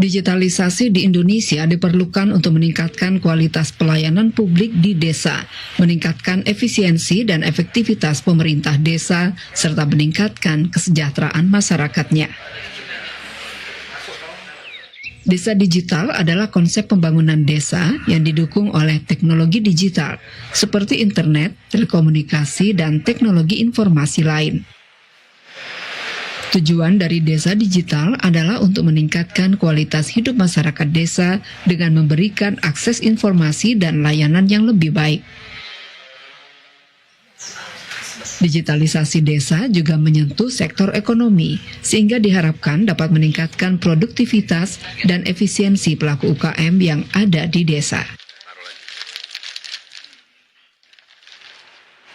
Digitalisasi di Indonesia diperlukan untuk meningkatkan kualitas pelayanan publik di desa, meningkatkan efisiensi dan efektivitas pemerintah desa, serta meningkatkan kesejahteraan masyarakatnya. Desa digital adalah konsep pembangunan desa yang didukung oleh teknologi digital, seperti internet, telekomunikasi, dan teknologi informasi lain. Tujuan dari desa digital adalah untuk meningkatkan kualitas hidup masyarakat desa dengan memberikan akses informasi dan layanan yang lebih baik. Digitalisasi desa juga menyentuh sektor ekonomi, sehingga diharapkan dapat meningkatkan produktivitas dan efisiensi pelaku UKM yang ada di desa.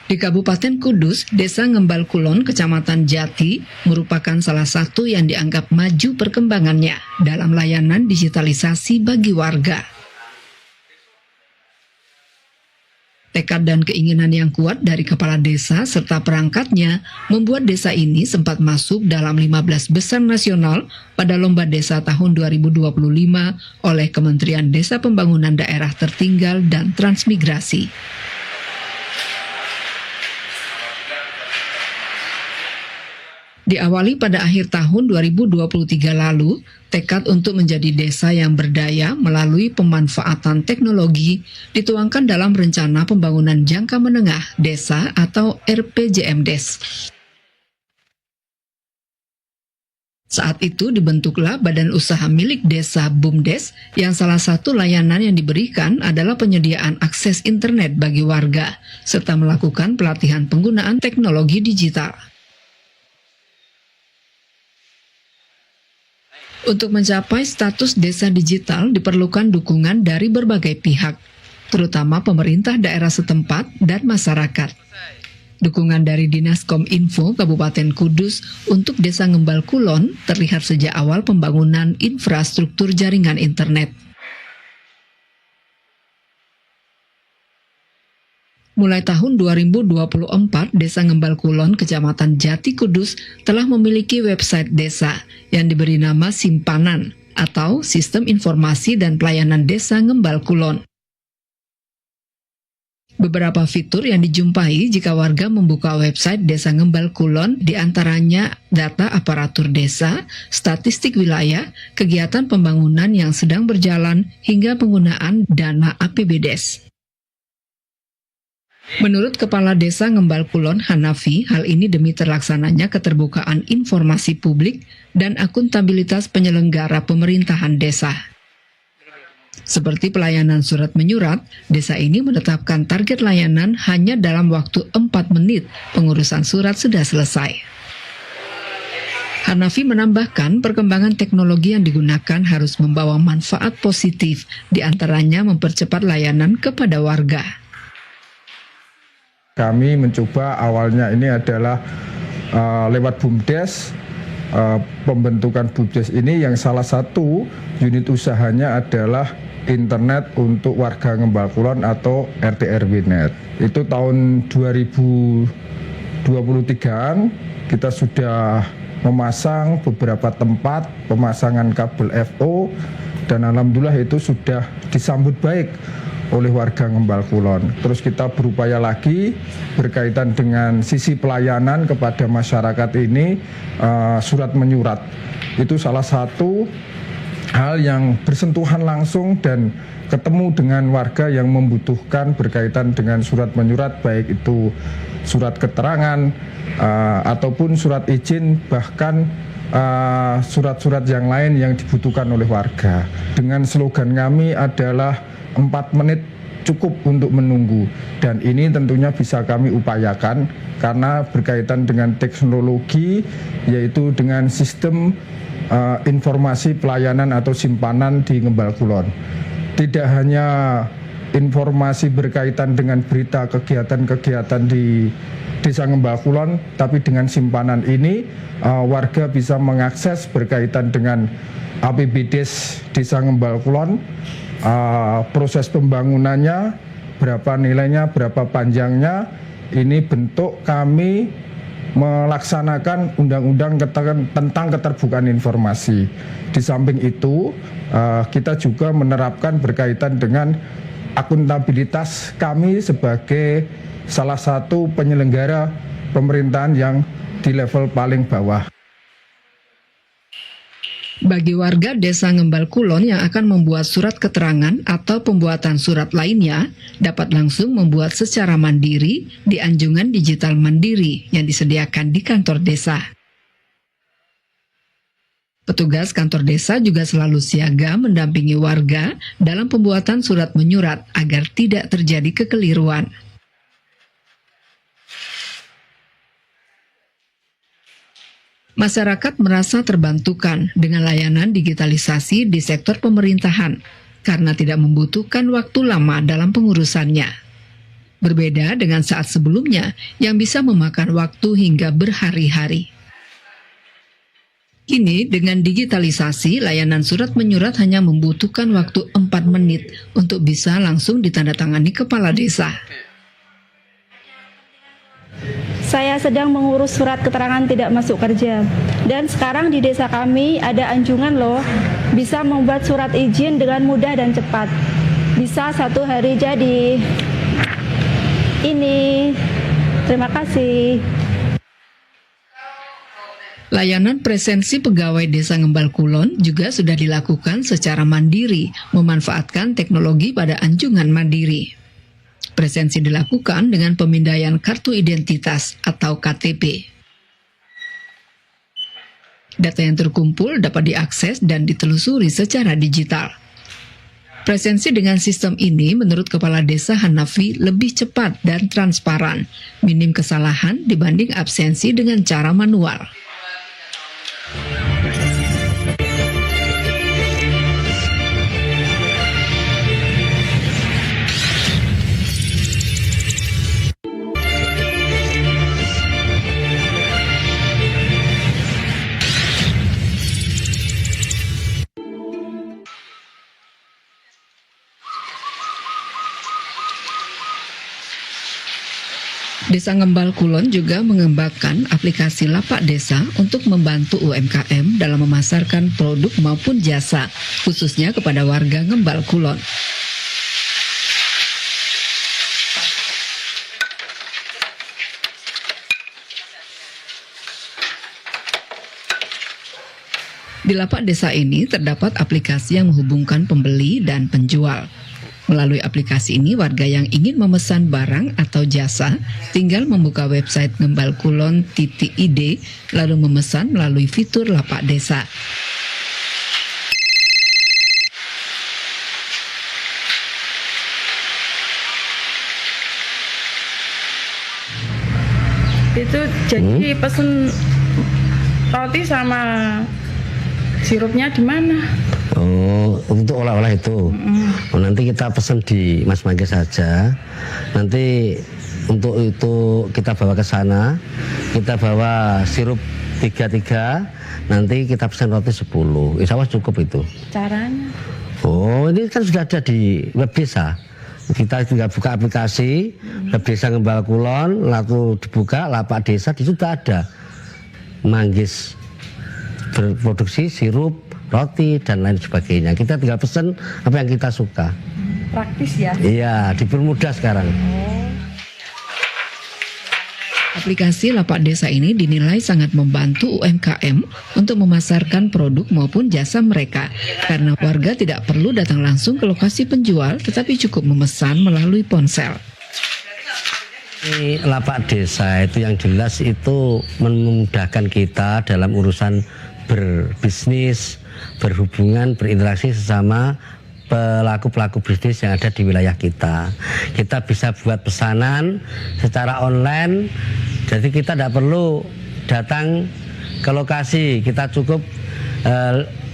Di Kabupaten Kudus, Desa Ngembal Kulon, Kecamatan Jati, merupakan salah satu yang dianggap maju perkembangannya dalam layanan digitalisasi bagi warga. Tekad dan keinginan yang kuat dari kepala desa serta perangkatnya membuat desa ini sempat masuk dalam 15 besar nasional pada Lomba Desa tahun 2025 oleh Kementerian Desa Pembangunan Daerah Tertinggal dan Transmigrasi. Diawali pada akhir tahun 2023 lalu, tekad untuk menjadi desa yang berdaya melalui pemanfaatan teknologi dituangkan dalam Rencana Pembangunan Jangka Menengah Desa atau RPJMDes. Saat itu dibentuklah badan usaha milik desa BUMDes yang salah satu layanan yang diberikan adalah penyediaan akses internet bagi warga, serta melakukan pelatihan penggunaan teknologi digital. Untuk mencapai status desa digital diperlukan dukungan dari berbagai pihak, terutama pemerintah daerah setempat dan masyarakat. Dukungan dari Dinas Kominfo Kabupaten Kudus untuk Desa Ngembal Kulon terlihat sejak awal pembangunan infrastruktur jaringan internet. Mulai tahun 2024, Desa Ngembal Kulon, Kecamatan Jati Kudus, telah memiliki website desa yang diberi nama Simpanan atau Sistem Informasi dan Pelayanan Desa Ngembal Kulon. Beberapa fitur yang dijumpai jika warga membuka website Desa Ngembal Kulon diantaranya data aparatur desa, statistik wilayah, kegiatan pembangunan yang sedang berjalan, hingga penggunaan dana APBDes. Menurut Kepala Desa Ngembal Kulon Hanafi, hal ini demi terlaksananya keterbukaan informasi publik dan akuntabilitas penyelenggara pemerintahan desa. Seperti pelayanan surat menyurat, desa ini menetapkan target layanan hanya dalam waktu 4 menit pengurusan surat sudah selesai. Hanafi menambahkan perkembangan teknologi yang digunakan harus membawa manfaat positif, diantaranya mempercepat layanan kepada warga. Kami mencoba awalnya ini adalah lewat BUMDes, pembentukan BUMDes ini yang salah satu unit usahanya adalah internet untuk warga Ngembal Kulon atau RT/RW-net. Itu tahun 2023-an kita sudah memasang beberapa tempat pemasangan kabel FO dan alhamdulillah itu sudah disambut baik oleh warga Ngembal Kulon. Terus kita berupaya lagi berkaitan dengan sisi pelayanan kepada masyarakat ini, surat menyurat. Itu salah satu hal yang bersentuhan langsung dan ketemu dengan warga yang membutuhkan berkaitan dengan surat menyurat, baik itu surat keterangan ataupun surat izin, bahkan surat-surat yang lain yang dibutuhkan oleh warga. Dengan slogan kami adalah 4 menit cukup untuk menunggu, dan ini tentunya bisa kami upayakan karena berkaitan dengan teknologi, yaitu dengan sistem informasi pelayanan atau simpanan di Ngembal Kulon. Tidak hanya informasi berkaitan dengan berita kegiatan-kegiatan di Desa Ngembal Kulon, tapi dengan simpanan ini warga bisa mengakses berkaitan dengan APBDes Desa Ngembal Kulon, proses pembangunannya, berapa nilainya, berapa panjangnya. Ini bentuk kami melaksanakan undang-undang tentang keterbukaan informasi. Di samping itu, kita juga menerapkan berkaitan dengan akuntabilitas kami sebagai salah satu penyelenggara pemerintahan yang di level paling bawah. Bagi warga Desa Ngembal Kulon yang akan membuat surat keterangan atau pembuatan surat lainnya, dapat langsung membuat secara mandiri di Anjungan Digital Mandiri yang disediakan di kantor desa. Petugas kantor desa juga selalu siaga mendampingi warga dalam pembuatan surat menyurat agar tidak terjadi kekeliruan. Masyarakat merasa terbantukan dengan layanan digitalisasi di sektor pemerintahan karena tidak membutuhkan waktu lama dalam pengurusannya. Berbeda dengan saat sebelumnya yang bisa memakan waktu hingga berhari-hari. Kini dengan digitalisasi, layanan surat menyurat hanya membutuhkan waktu 4 menit untuk bisa langsung ditandatangani kepala desa. Saya sedang mengurus surat keterangan tidak masuk kerja. Dan sekarang di desa kami ada anjungan loh, bisa membuat surat izin dengan mudah dan cepat. Bisa 1 hari jadi. Ini, terima kasih. Layanan presensi pegawai Desa Ngembal Kulon juga sudah dilakukan secara mandiri, memanfaatkan teknologi pada anjungan mandiri. Presensi dilakukan dengan pemindaian kartu identitas atau KTP. Data yang terkumpul dapat diakses dan ditelusuri secara digital. Presensi dengan sistem ini menurut Kepala Desa Hanafi lebih cepat dan transparan, minim kesalahan dibanding absensi dengan cara manual. Desa Ngembal Kulon juga mengembangkan aplikasi Lapak Desa untuk membantu UMKM dalam memasarkan produk maupun jasa, khususnya kepada warga Ngembal Kulon. Di Lapak Desa ini terdapat aplikasi yang menghubungkan pembeli dan penjual. Melalui aplikasi ini, warga yang ingin memesan barang atau jasa tinggal membuka website ngembalkulon.id lalu memesan melalui fitur Lapak Desa. Itu jadi pesen roti sama sirupnya di mana? Oh, untuk olah-olah itu. Oh, nanti kita pesan di Mas Mangga saja. Nanti untuk itu kita bawa ke sana. Kita bawa sirup 33. Nanti kita pesan roti 10. Insya Allah cukup itu. Caranya? Oh, ini kan sudah ada di web desa. Kita tinggal buka aplikasi web desa Ngembal Kulon, lalu dibuka Lapak Desa, di situ ada manggis berproduksi sirup, roti dan lain sebagainya. Kita tinggal pesan apa yang kita suka. Praktis ya? Iya, dipermudah sekarang. Aplikasi Lapak Desa ini dinilai sangat membantu UMKM untuk memasarkan produk maupun jasa mereka, karena warga tidak perlu datang langsung ke lokasi penjual, tetapi cukup memesan melalui ponsel. Lapak Desa itu yang jelas itu memudahkan kita dalam urusan berbisnis, berhubungan, berinteraksi sesama pelaku-pelaku bisnis yang ada di wilayah kita. Kita bisa buat pesanan secara online, jadi kita tidak perlu datang ke lokasi, kita cukup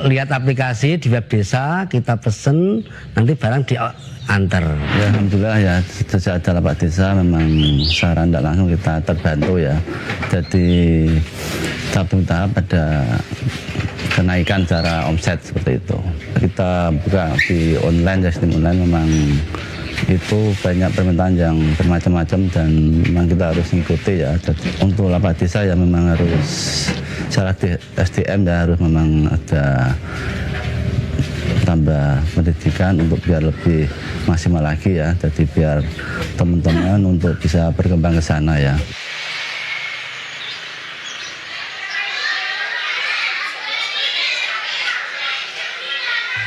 lihat aplikasi di web desa, kita pesen, nanti barang diantar. Ya, alhamdulillah ya, sejak ada Lapak Desa memang secara tidak langsung kita terbantu ya. Jadi tahap-tahap ada kenaikan secara omset seperti itu. Kita buka di online, sistem online memang itu banyak permintaan yang bermacam-macam dan memang kita harus mengikuti ya. Untuk lapak desa ya memang harus secara SDM ya harus memang ada tambah pendidikan untuk biar lebih maksimal lagi ya. Jadi biar teman-teman untuk bisa berkembang ke sana ya.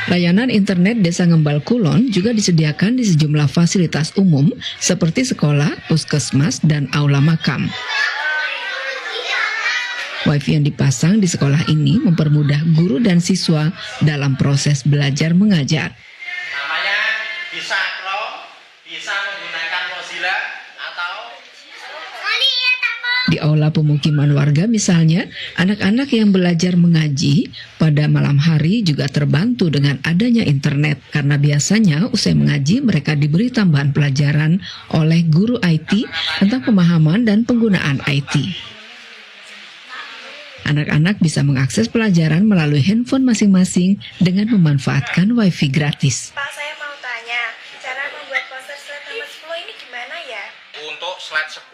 Layanan internet Desa Ngembal Kulon juga disediakan di sejumlah fasilitas umum seperti sekolah, puskesmas, dan aula makam. Wifi yang dipasang di sekolah ini mempermudah guru dan siswa dalam proses belajar mengajar. Namanya bisa Chrome, bisa menggunakan Mozilla atau Di aula pemukiman warga misalnya, anak-anak yang belajar mengaji pada malam hari juga terbantu dengan adanya internet karena biasanya usai mengaji mereka diberi tambahan pelajaran oleh guru IT tentang pemahaman dan penggunaan IT. Anak-anak bisa mengakses pelajaran melalui handphone masing-masing dengan memanfaatkan wifi gratis. Pak, saya mau tanya, cara membuat poster slide nomor 10 ini gimana ya? untuk slide 10.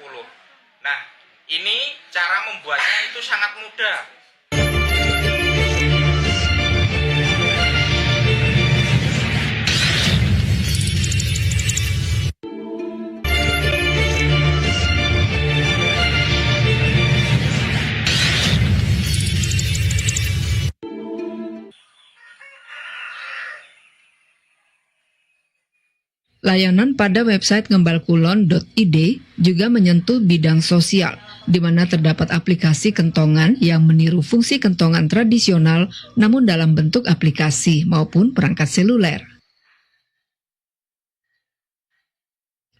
Nah, ini cara membuatnya itu sangat mudah. Layanan pada website ngembalkulon.id juga menyentuh bidang sosial, di mana terdapat aplikasi kentongan yang meniru fungsi kentongan tradisional namun dalam bentuk aplikasi maupun perangkat seluler.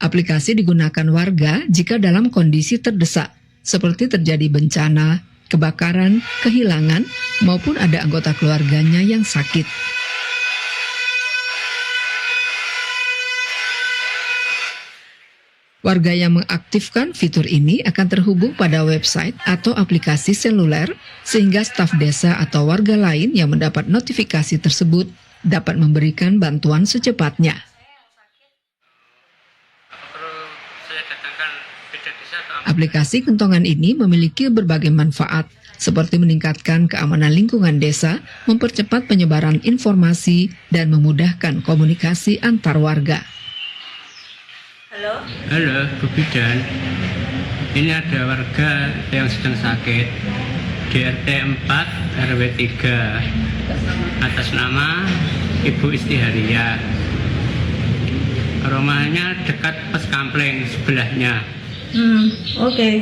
Aplikasi digunakan warga jika dalam kondisi terdesak, seperti terjadi bencana, kebakaran, kehilangan, maupun ada anggota keluarganya yang sakit. Warga yang mengaktifkan fitur ini akan terhubung pada website atau aplikasi seluler, sehingga staf desa atau warga lain yang mendapat notifikasi tersebut dapat memberikan bantuan secepatnya. Aplikasi kentongan ini memiliki berbagai manfaat, seperti meningkatkan keamanan lingkungan desa, mempercepat penyebaran informasi, dan memudahkan komunikasi antar warga. Halo, Bu Bidan. Ini ada warga yang sedang sakit di RT 4 RW 3 atas nama Ibu Istiharia. Rumahnya dekat Pos Kampleng sebelahnya. Oke.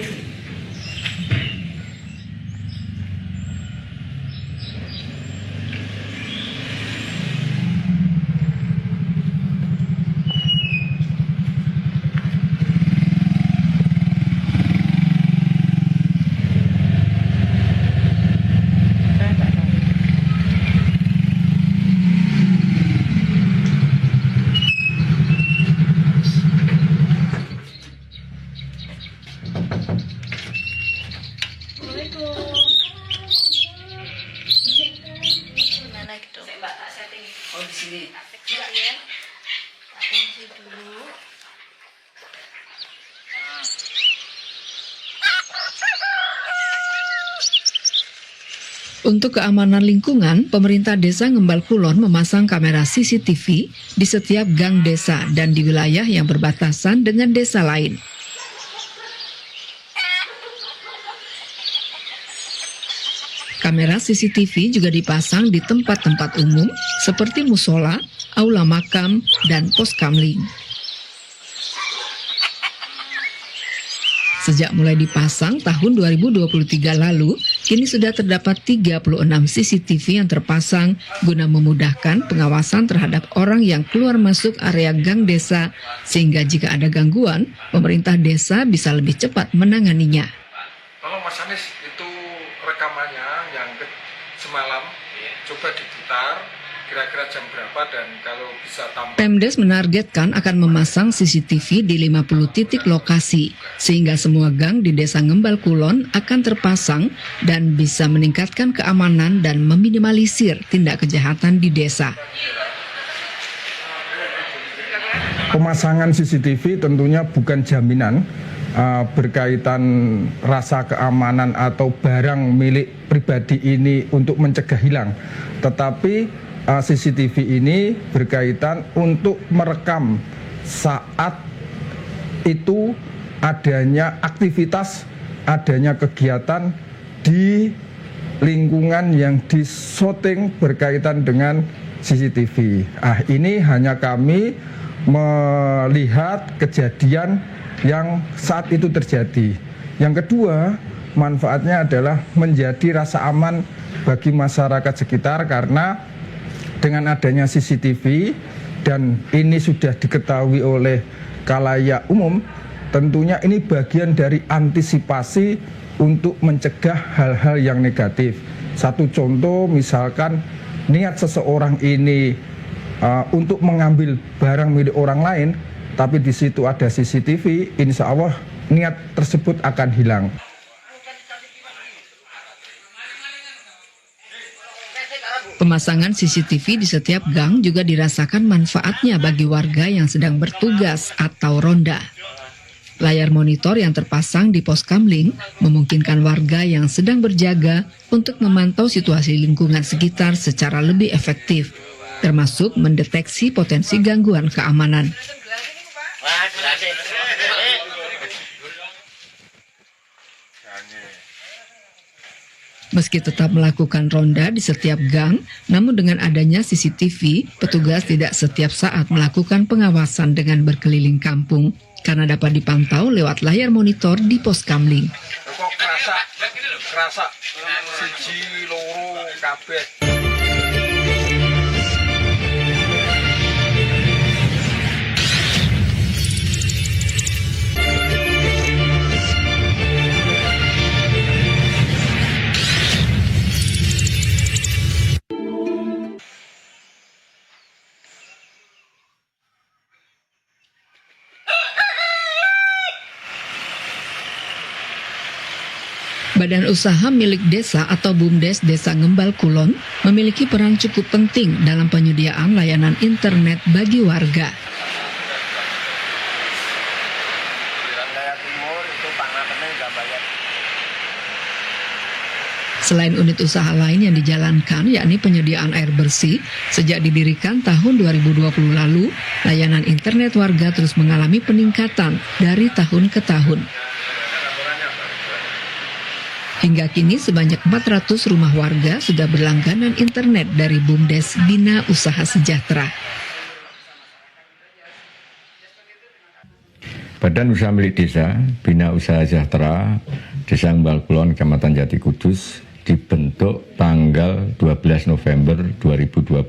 Gimana gitu? Oh, di sini. Ya. Fungsi dulu. Untuk keamanan lingkungan, pemerintah desa Ngembal Kulon memasang kamera CCTV di setiap gang desa dan di wilayah yang berbatasan dengan desa lain. Kamera CCTV juga dipasang di tempat-tempat umum seperti musola, aula makam, dan pos kamling. Sejak mulai dipasang tahun 2023 lalu, kini sudah terdapat 36 CCTV yang terpasang guna memudahkan pengawasan terhadap orang yang keluar masuk area gang desa, sehingga jika ada gangguan, pemerintah desa bisa lebih cepat menanganinya. Kalau Mas Anies itu rekamannya yang semalam, coba diputar kira-kira jam berapa dan kalau bisa tambah. Pemdes menargetkan akan memasang CCTV di 50 titik lokasi, sehingga semua gang di Desa Ngembal Kulon akan terpasang dan bisa meningkatkan keamanan dan meminimalisir tindak kejahatan di desa. pemasangan CCTV tentunya bukan jaminan berkaitan rasa keamanan atau barang milik pribadi ini untuk mencegah hilang. Tetapi CCTV ini berkaitan untuk merekam saat itu adanya aktivitas, adanya kegiatan di lingkungan yang disyuting berkaitan dengan CCTV. Ini hanya kami melihat kejadian yang saat itu terjadi. Yang kedua, manfaatnya adalah menjadi rasa aman bagi masyarakat sekitar karena dengan adanya CCTV dan ini sudah diketahui oleh khalayak umum, tentunya ini bagian dari antisipasi untuk mencegah hal-hal yang negatif. Satu contoh misalkan niat seseorang ini untuk mengambil barang milik orang lain, tapi di situ ada CCTV, insya Allah niat tersebut akan hilang. Pemasangan CCTV di setiap gang juga dirasakan manfaatnya bagi warga yang sedang bertugas atau ronda. Layar monitor yang terpasang di pos kamling memungkinkan warga yang sedang berjaga untuk memantau situasi lingkungan sekitar secara lebih efektif, termasuk mendeteksi potensi gangguan keamanan. Meski tetap melakukan ronda di setiap gang, namun dengan adanya CCTV, petugas tidak setiap saat melakukan pengawasan dengan berkeliling kampung, karena dapat dipantau lewat layar monitor di pos kamling. Kok kerasa siji loro kabeh. Badan Usaha Milik Desa atau BUMDes Desa Ngembal Kulon memiliki peran cukup penting dalam penyediaan layanan internet bagi warga. Selain unit usaha lain yang dijalankan, yakni penyediaan air bersih, sejak didirikan tahun 2020 lalu, layanan internet warga terus mengalami peningkatan dari tahun ke tahun. Hingga kini sebanyak 400 rumah warga sudah berlangganan internet dari BUMDes Bina Usaha Sejahtera. Badan Usaha Milik Desa Bina Usaha Sejahtera Desa Ngembal Kulon, Kecamatan Jati Kudus dibentuk tanggal 12 November 2020.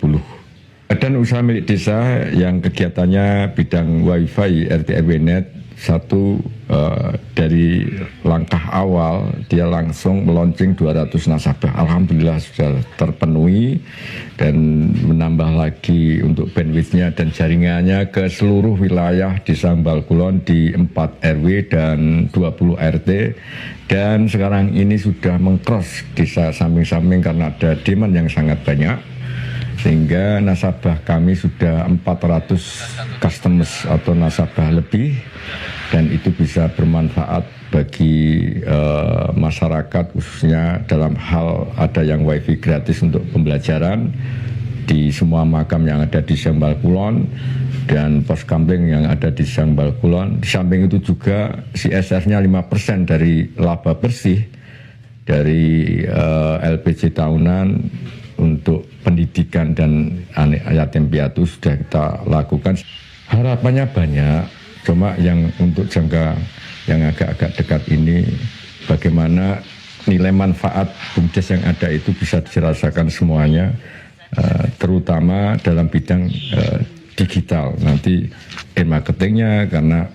Badan Usaha Milik Desa yang kegiatannya bidang Wi-Fi RT/RW-Net, dari langkah awal dia langsung meluncing 200 nasabah. Alhamdulillah sudah terpenuhi dan menambah lagi untuk bandwidth-nya dan jaringannya ke seluruh wilayah Desa Ngembal Kulon di 4 RW dan 20 RT. Dan sekarang ini sudah mengcross desa samping-samping karena ada demand yang sangat banyak. Sehingga nasabah kami sudah 400 customers atau nasabah lebih, dan itu bisa bermanfaat bagi masyarakat, khususnya dalam hal ada yang wifi gratis untuk pembelajaran di semua makam yang ada di Ngembal Kulon dan pos kamling yang ada di Ngembal Kulon. Di samping itu juga CSR-nya 5% dari laba bersih dari LPG tahunan untuk pendidikan dan yatim piatu sudah kita lakukan. Harapannya banyak, cuma yang untuk jangka yang agak-agak dekat ini bagaimana nilai manfaat BUMDes yang ada itu bisa dirasakan semuanya, terutama dalam bidang digital. Nanti marketingnya karena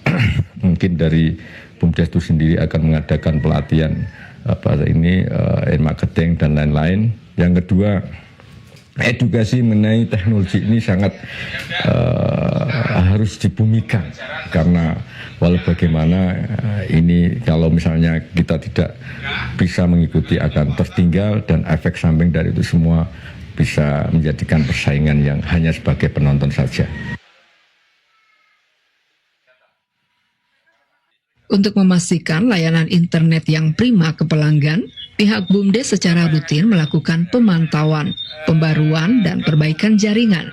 mungkin dari BUMDes itu sendiri akan mengadakan pelatihan marketing dan lain-lain. Yang kedua, edukasi mengenai teknologi ini sangat harus dibumikan, karena walau bagaimana ini kalau misalnya kita tidak bisa mengikuti akan tertinggal, dan efek samping dari itu semua bisa menjadikan persaingan yang hanya sebagai penonton saja. Untuk memastikan layanan internet yang prima ke pelanggan, pihak BUMDes secara rutin melakukan pemantauan, pembaruan, dan perbaikan jaringan.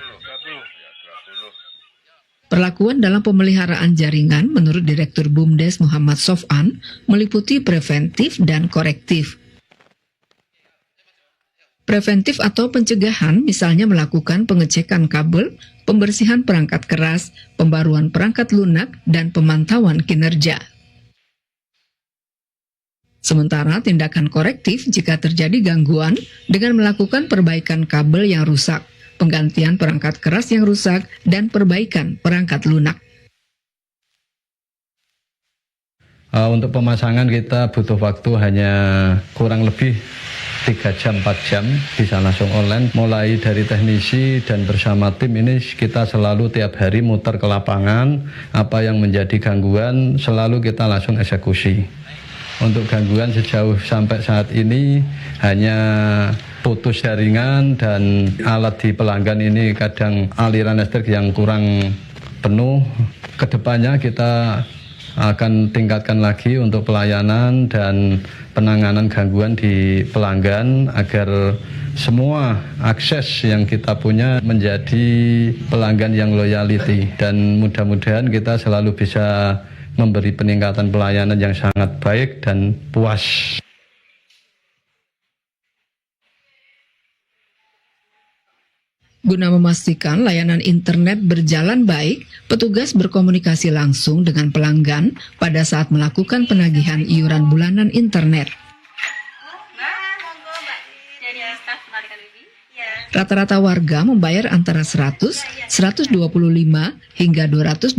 Perlakuan dalam pemeliharaan jaringan menurut Direktur BUMDes Muhammad Sofan meliputi preventif dan korektif. Preventif atau pencegahan misalnya melakukan pengecekan kabel, pembersihan perangkat keras, pembaruan perangkat lunak, dan pemantauan kinerja. Sementara tindakan korektif jika terjadi gangguan dengan melakukan perbaikan kabel yang rusak, penggantian perangkat keras yang rusak, dan perbaikan perangkat lunak. Untuk pemasangan kita butuh waktu hanya kurang lebih 3 jam, 4 jam, bisa langsung online. Mulai dari teknisi dan bersama tim ini kita selalu tiap hari muter ke lapangan, apa yang menjadi gangguan selalu kita langsung eksekusi. Untuk gangguan sejauh sampai saat ini hanya putus jaringan dan alat di pelanggan ini kadang aliran listrik yang kurang penuh. Kedepannya kita akan tingkatkan lagi untuk pelayanan dan penanganan gangguan di pelanggan agar semua akses yang kita punya menjadi pelanggan yang loyalty, dan mudah-mudahan kita selalu bisa memberi peningkatan pelayanan yang sangat baik dan puas. Guna memastikan layanan internet berjalan baik, petugas berkomunikasi langsung dengan pelanggan pada saat melakukan penagihan iuran bulanan internet. Rata-rata warga membayar antara 100, 125 hingga 225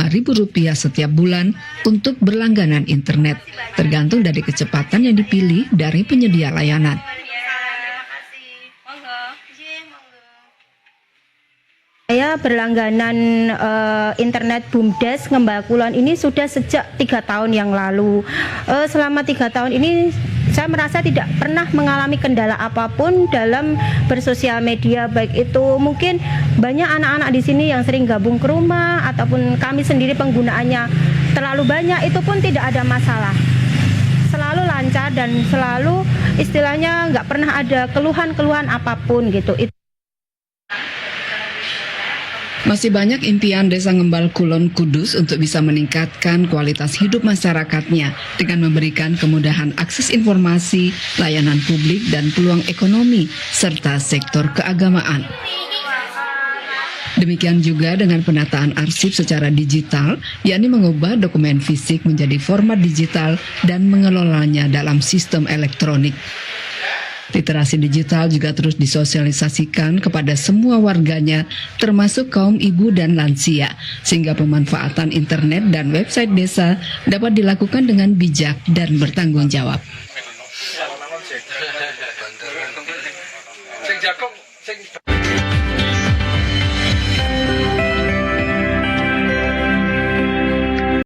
ribu rupiah setiap bulan untuk berlangganan internet, tergantung dari kecepatan yang dipilih dari penyedia layanan. Saya berlangganan internet BUMDes Ngembal Kulon ini sudah sejak 3 tahun yang lalu. Selama 3 tahun ini saya merasa tidak pernah mengalami kendala apapun dalam bersosial media, baik itu mungkin banyak anak-anak di sini yang sering gabung ke rumah ataupun kami sendiri penggunaannya terlalu banyak, itu pun tidak ada masalah. Selalu lancar dan selalu istilahnya nggak pernah ada keluhan-keluhan apapun gitu. Masih banyak impian Desa Ngembal Kulon Kudus untuk bisa meningkatkan kualitas hidup masyarakatnya dengan memberikan kemudahan akses informasi, layanan publik, dan peluang ekonomi, serta sektor keagamaan. Demikian juga dengan penataan arsip secara digital, yakni mengubah dokumen fisik menjadi format digital dan mengelolanya dalam sistem elektronik. Literasi digital juga terus disosialisasikan kepada semua warganya, termasuk kaum ibu dan lansia, sehingga pemanfaatan internet dan website desa dapat dilakukan dengan bijak dan bertanggung jawab.